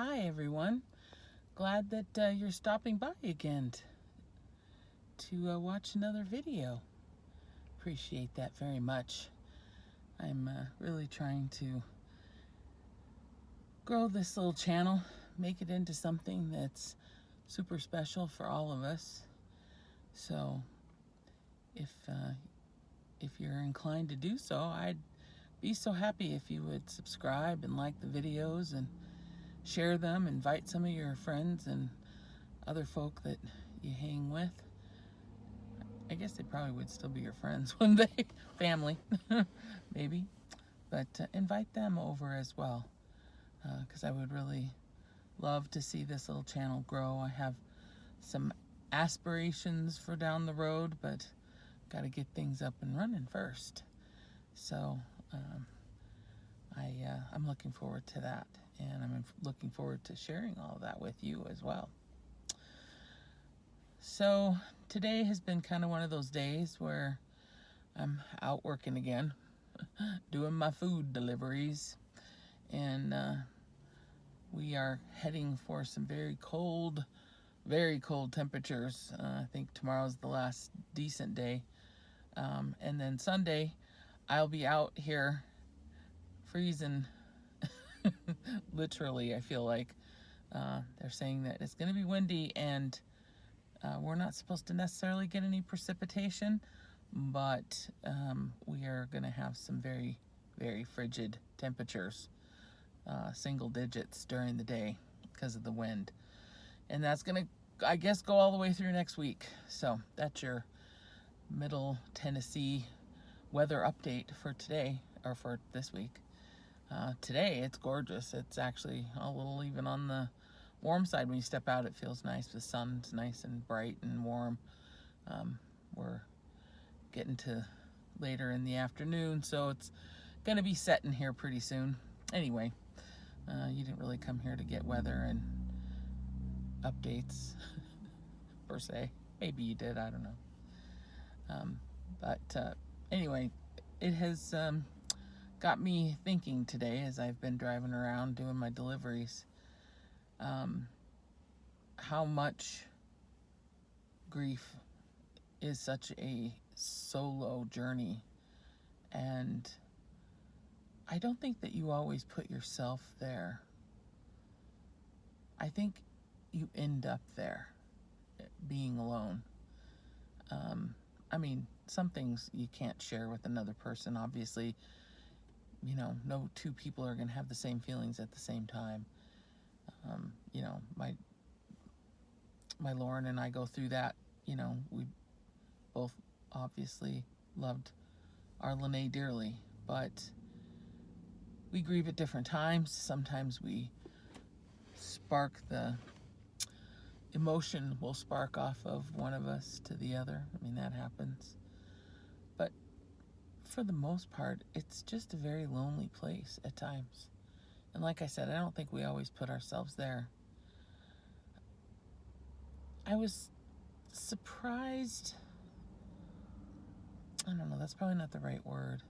Hi everyone. Glad that you're stopping by again to watch another video. Appreciate that very much. I'm really trying to grow this little channel, make it into something that's super special for all of us. So if you're inclined to do so, I'd be so happy if you would subscribe and like the videos and share them, invite some of your friends and other folk that you hang with. I guess they probably would still be your friends one day, family, maybe. But invite them over as well, because I would really love to see this little channel grow. I have some aspirations for down the road, but got to get things up and running first. So I'm looking forward to that, and I'm looking forward to sharing all of that with you as well. So today has been kind of one of those days where I'm out working again, doing my food deliveries, and we are heading for some very cold temperatures. I think tomorrow's the last decent day, and then Sunday I'll be out here freezing. Literally, I feel like they're saying that it's going to be windy, and we're not supposed to necessarily get any precipitation, but we are going to have some very, very frigid temperatures, single digits during the day because of the wind. And that's going to, I guess, go all the way through next week. So that's your Middle Tennessee weather update for today, or for this week. Today, it's gorgeous. It's actually a little even on the warm side. When you step out, it feels nice. The sun's nice and bright and warm. We're getting to later in the afternoon, so it's going to be setting here pretty soon. Anyway, you didn't really come here to get weather and updates, per se. Maybe you did, I don't know. But anyway, it has got me thinking today as I've been driving around doing my deliveries, how much grief is such a solo journey, and I don't think that you always put yourself there. I think you end up there, being alone. I mean, some things you can't share with another person, obviously. You know, no two people are going to have the same feelings at the same time. You know, my Lauren and I go through that. You know, we both obviously loved our LaNay dearly, but we grieve at different times. Sometimes we spark the emotion will spark off of one of us to the other. I mean, that happens. But for the most part, it's just a very lonely place at times. And like I said, I don't think we always put ourselves there. I was surprised. I don't know, that's probably not the right word.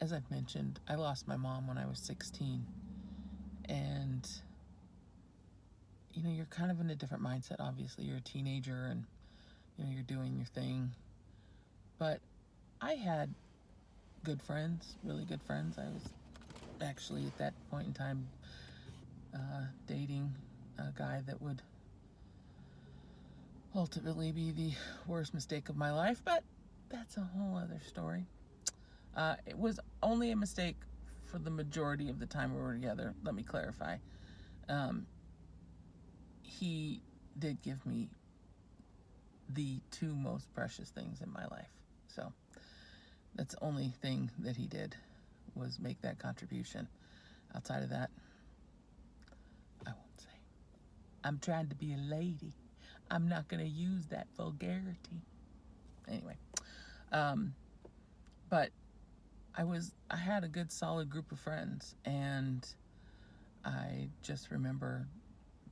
As I've mentioned, I lost my mom when I was 16. And, you know, you're kind of in a different mindset, obviously. You're a teenager and, you know, you're doing your thing. But I had good friends, really good friends. I was actually at that point in time dating a guy that would ultimately be the worst mistake of my life, but that's a whole other story. It was only a mistake for the majority of the time we were together. Let me clarify. He did give me the two most precious things in my life. So that's the only thing that he did, was make that contribution. Outside of that, I won't say. I'm trying to be a lady. I'm not going to use that vulgarity. Anyway, but I had a good solid group of friends, and I just remember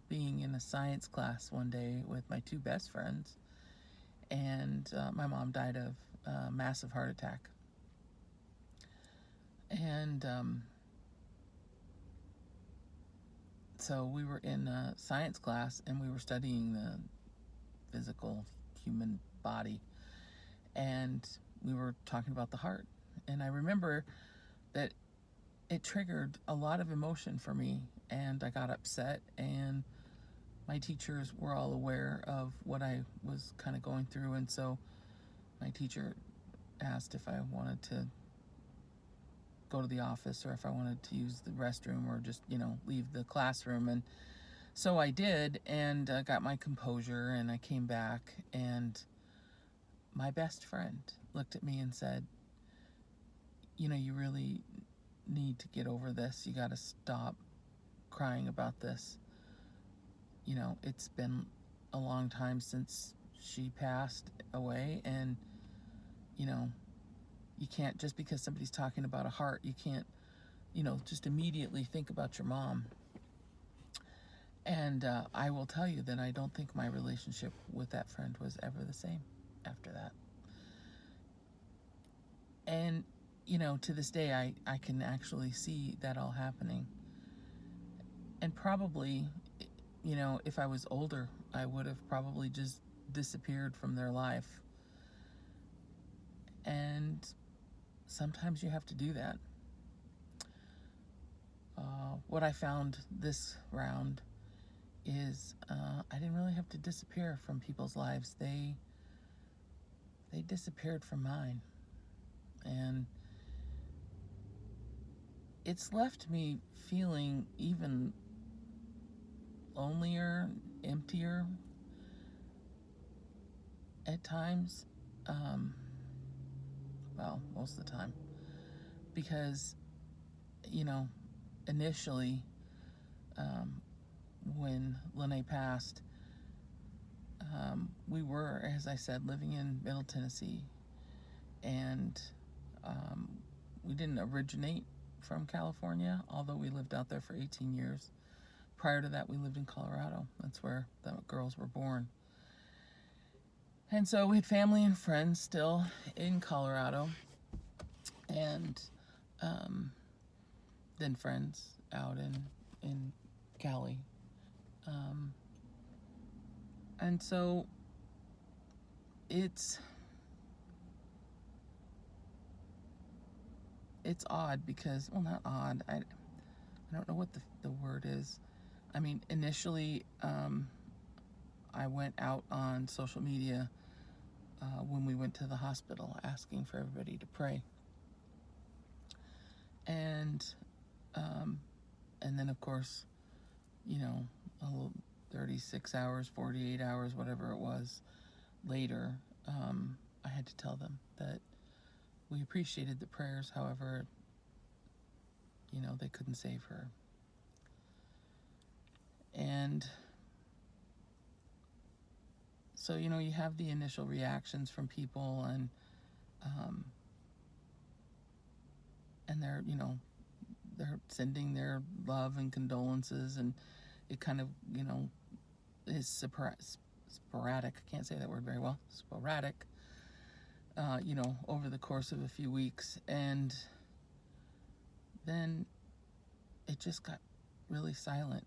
being in a science class one day with my two best friends, and my mom died of a massive heart attack. And so we were in a science class and we were studying the physical human body, and we were talking about the heart. And I remember that it triggered a lot of emotion for me, and I got upset, and my teachers were all aware of what I was kind of going through. And so my teacher asked if I wanted to go to the office or if I wanted to use the restroom or just, leave the classroom. And so I did, and got my composure, and I came back, and my best friend looked at me and said, you really need to get over this. You got to stop crying about this. It's been a long time since she passed away, and, you can't, just because somebody's talking about a heart, you can't, just immediately think about your mom. And I will tell you that I don't think my relationship with that friend was ever the same after that. And, to this day, I can actually see that all happening. And probably, if I was older, I would have probably just disappeared from their life. And sometimes you have to do that. What I found this round is I didn't really have to disappear from people's lives. They disappeared from mine. And it's left me feeling even lonelier, emptier at times. Well, most of the time. Because, initially, when LaNay passed, we were, as I said, living in Middle Tennessee. And we didn't originate from California, although we lived out there for 18 years. Prior to that, we lived in Colorado. That's where the girls were born. And so we had family and friends still in Colorado, and then friends out in Cali. And so it's odd because, well, not odd, I don't know what the word is. I mean, initially, I went out on social media when we went to the hospital asking for everybody to pray. And then, of course, 36 hours, 48 hours, whatever it was, later, I had to tell them that we appreciated the prayers. However, they couldn't save her. And so, you have the initial reactions from people, and they're sending their love and condolences, and it kind of, is sporadic. I can't say that word very well. Sporadic, over the course of a few weeks. And then it just got really silent.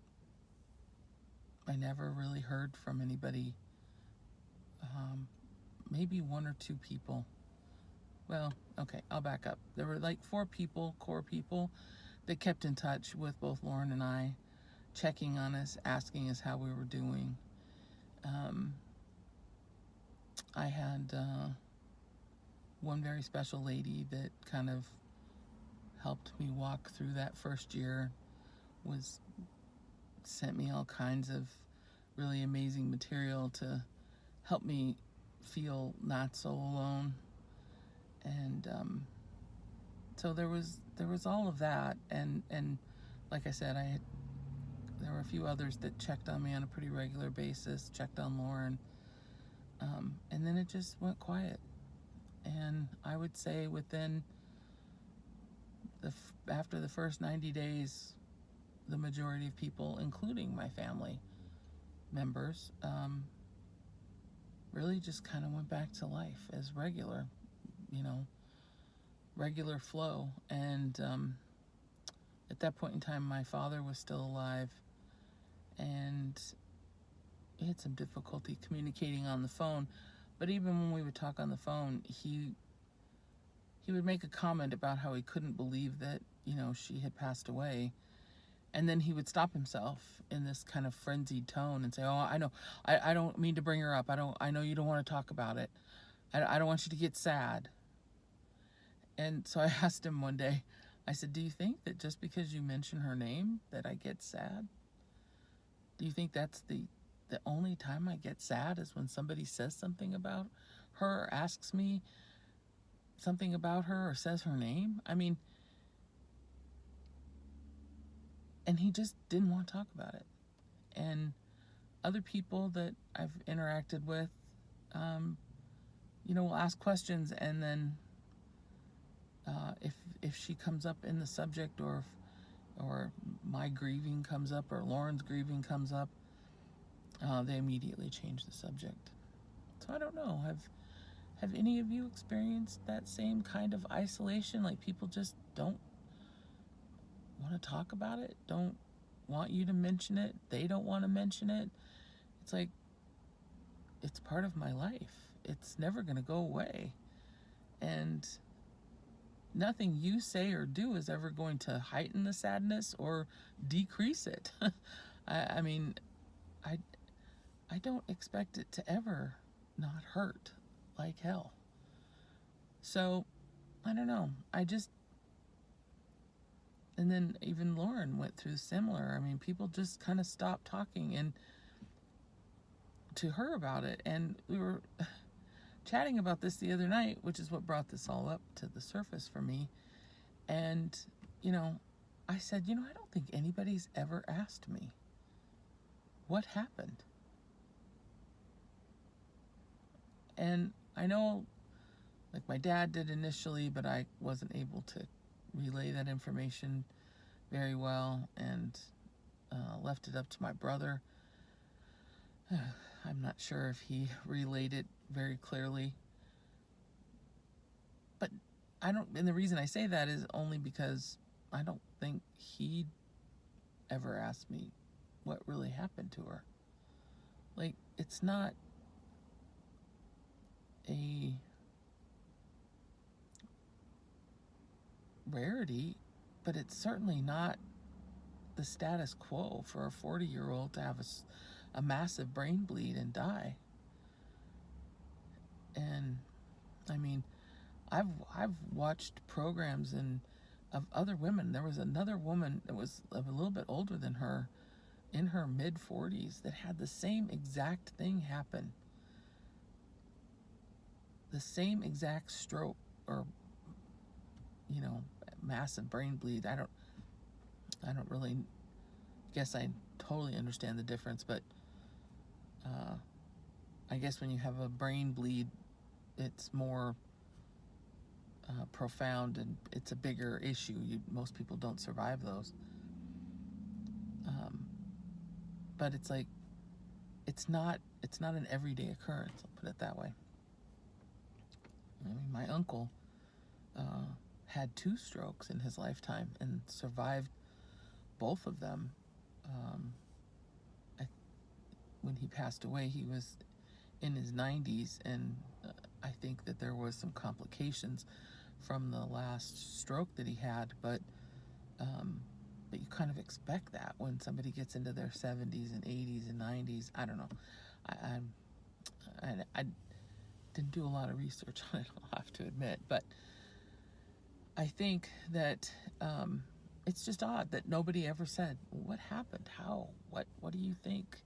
I never really heard from anybody. Maybe one or two people. Well, okay, I'll back up. There were like 4 people, core people, that kept in touch with both Lauren and I, checking on us, asking us how we were doing. I had one very special lady that kind of helped me walk through that first year, sent me all kinds of really amazing material to help me feel not so alone. And so there was all of that, and like I said, there were a few others that checked on me on a pretty regular basis, checked on Lauren, and then it just went quiet. And I would say within after the first 90 days, the majority of people, including my family members, really just kind of went back to life as regular flow. And at that point in time, my father was still alive, and he had some difficulty communicating on the phone. But even when we would talk on the phone, he would make a comment about how he couldn't believe that, she had passed away. And then he would stop himself in this kind of frenzied tone and say, "Oh, I know, I don't mean to bring her up. I know you don't want to talk about it. I don't want you to get sad." And so I asked him one day, I said, "Do you think that just because you mention her name that I get sad? Do you think that's the only time I get sad is when somebody says something about her or asks me something about her or says her name?" I mean, and he just didn't want to talk about it. And other people that I've interacted with, will ask questions, and then if she comes up in the subject, or my grieving comes up, or Lauren's grieving comes up, they immediately change the subject. So I don't know. Have any of you experienced that same kind of isolation? Like, people just don't want to talk about it, don't want you to mention it, they don't want to mention it. It's like, it's part of my life. It's never going to go away. And nothing you say or do is ever going to heighten the sadness or decrease it. I mean, I don't expect it to ever not hurt like hell. So, I don't know. And then even Lauren went through similar. I mean, people just kind of stopped talking and to her about it. And we were chatting about this the other night, which is what brought this all up to the surface for me. And, I said, I don't think anybody's ever asked me what happened. And I know, like, my dad did initially, but I wasn't able to relay that information very well, and left it up to my brother. I'm not sure if he relayed it very clearly. But and the reason I say that is only because I don't think he ever asked me what really happened to her. Like, it's not a rarity, but it's certainly not the status quo for a 40-year-old to have a massive brain bleed and die. And I mean, I've watched programs of other women. There was another woman that was a little bit older than her, in her mid-40s, that had the same exact thing happen. The same exact stroke, or massive brain bleed. I don't really guess I totally understand the difference, but I guess when you have a brain bleed, it's more profound, and it's a bigger issue. Most people don't survive those. But it's like, it's not an everyday occurrence, I'll put it that way. I mean, my uncle had 2 strokes in his lifetime and survived both of them. When he passed away, he was in his 90s, and I think that there was some complications from the last stroke that he had, but you kind of expect that when somebody gets into their 70s and 80s and 90s. I don't know. I didn't do a lot of research on it, I'll have to admit, but I think that it's just odd that nobody ever said, what happened? How? What do you think?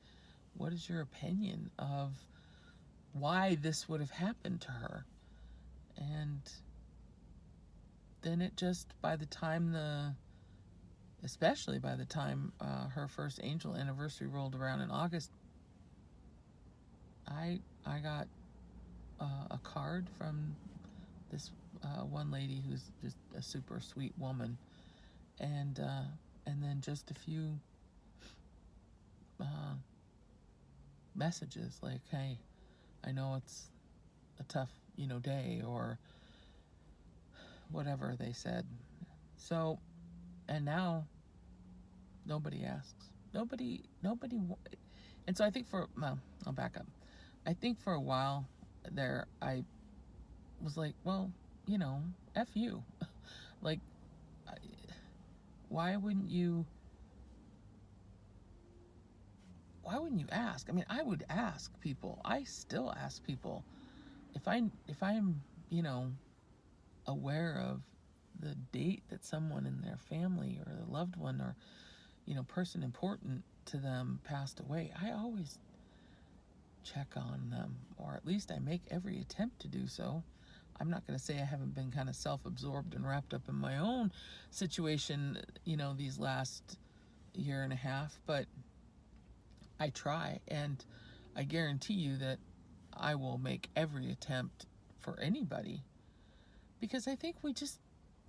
What is your opinion of why this would have happened to her? And then it just, especially by the time her first angel anniversary rolled around in August, I got a card from this one lady who's just a super sweet woman, and then just a few messages like, "Hey, I know it's a tough, day," or whatever they said. So, and now nobody asks. Nobody. And so I think well, I'll back up. I think for a while there, I was like, well, F you. Like, why wouldn't you ask? I mean, I would ask people. I still ask people if I'm, aware of the date that someone in their family or a loved one or, person important to them passed away. I always check on them, or at least I make every attempt to do so. I'm not going to say I haven't been kind of self-absorbed and wrapped up in my own situation, these last year and a half, but I try, and I guarantee you that I will make every attempt for anybody, because I think we just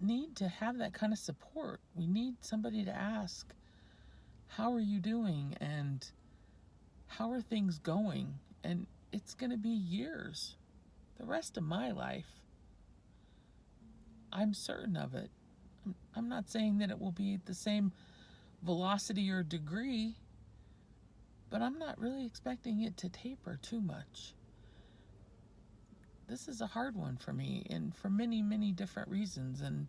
need to have that kind of support. We need somebody to ask, how are you doing, and how are things going? And it's going to be years, the rest of my life. I'm certain of it. I'm not saying that it will be the same velocity or degree, but I'm not really expecting it to taper too much. This is a hard one for me, and for many, many different reasons, and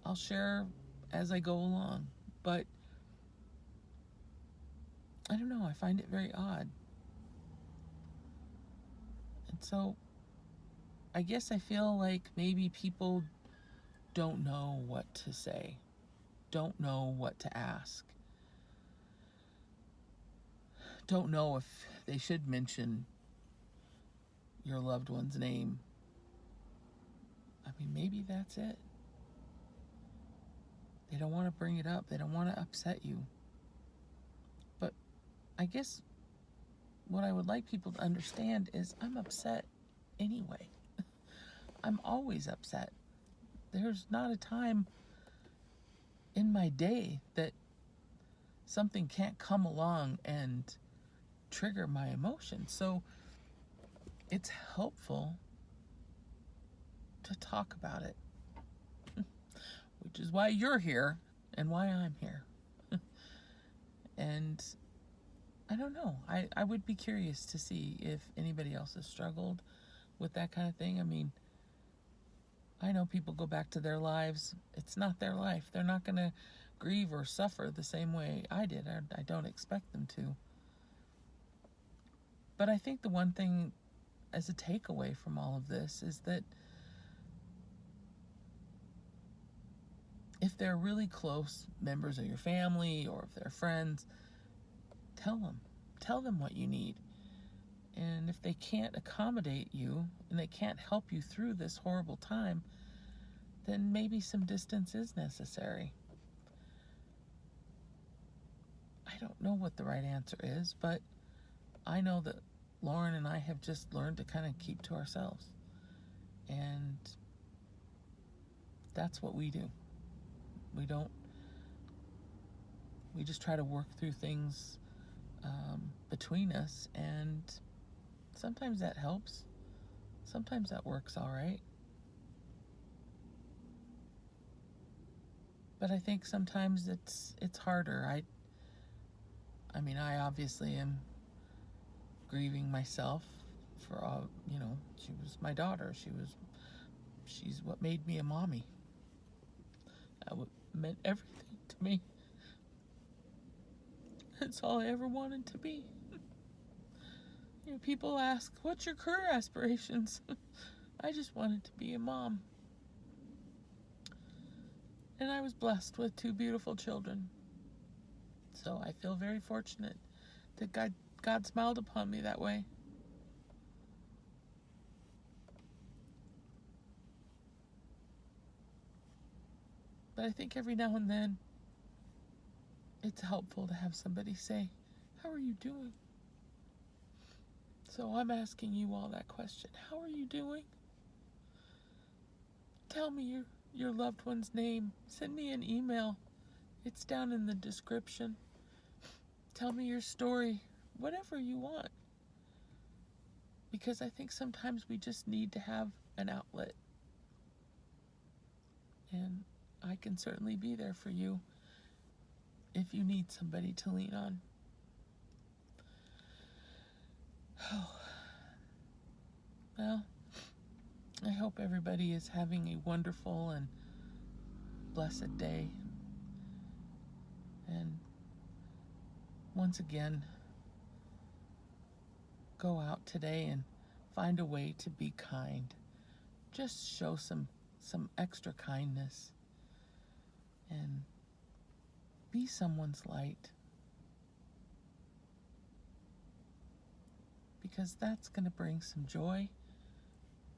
I'll share as I go along. But I don't know, I find it very odd. And so I guess I feel like maybe people don't know what to say, don't know what to ask, don't know if they should mention your loved one's name. I mean, maybe that's it. They don't want to bring it up. They don't want to upset you. But I guess what I would like people to understand is I'm upset anyway. I'm always upset. There's not a time in my day that something can't come along and trigger my emotions. So it's helpful to talk about it, which is why you're here and why I'm here. And I don't know. I would be curious to see if anybody else has struggled with that kind of thing. I mean, I know people go back to their lives. It's not their life. They're not going to grieve or suffer the same way I did. I don't expect them to. But I think the one thing as a takeaway from all of this is that if they're really close members of your family or if they're friends, tell them what you need. And if they can't accommodate you and they can't help you through this horrible time, then maybe some distance is necessary. I don't know what the right answer is, but I know that Lauren and I have just learned to kind of keep to ourselves. And that's what we do. We just try to work through things between us, and sometimes that helps. Sometimes that works all right. But I think sometimes it's harder. I mean, I obviously am grieving myself for all, she was my daughter. She's what made me a mommy. That meant everything to me. It's all I ever wanted to be. People ask, what's your career aspirations? I just wanted to be a mom. And I was blessed with 2 beautiful children. So I feel very fortunate that God smiled upon me that way. But I think every now and then it's helpful to have somebody say, how are you doing? So I'm asking you all that question. How are you doing? Tell me your loved one's name. Send me an email. It's down in the description. Tell me your story. Whatever you want. Because I think sometimes we just need to have an outlet. And I can certainly be there for you. if you need somebody to lean on. Oh, well, I hope everybody is having a wonderful and blessed day. And once again, go out today and find a way to be kind. Just show some extra kindness and be someone's light, because that's going to bring some joy,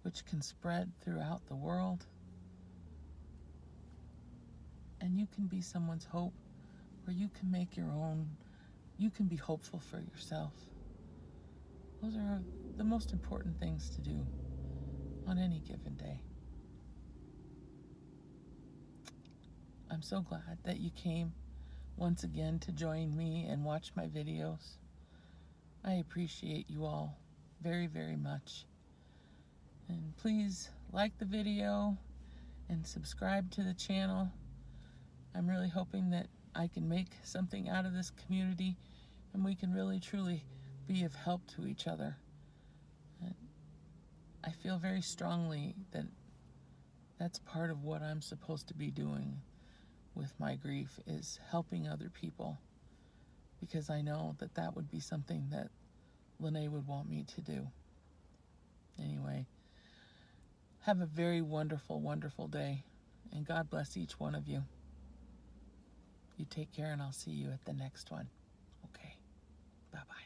which can spread throughout the world, and you can be someone's hope, or you can make your own. You can be hopeful for yourself. Those are the most important things to do on any given day. I'm so glad that you came once again to join me and watch my videos. I appreciate you all very, very much. And please like the video and subscribe to the channel. I'm really hoping that I can make something out of this community and we can really, truly be of help to each other. And I feel very strongly that that's part of what I'm supposed to be doing with my grief, is helping other people, because I know that that would be something that LaNay would want me to do. Anyway, have a very wonderful, wonderful day, and God bless each one of you. You take care, and I'll see you at the next one. Okay, bye-bye.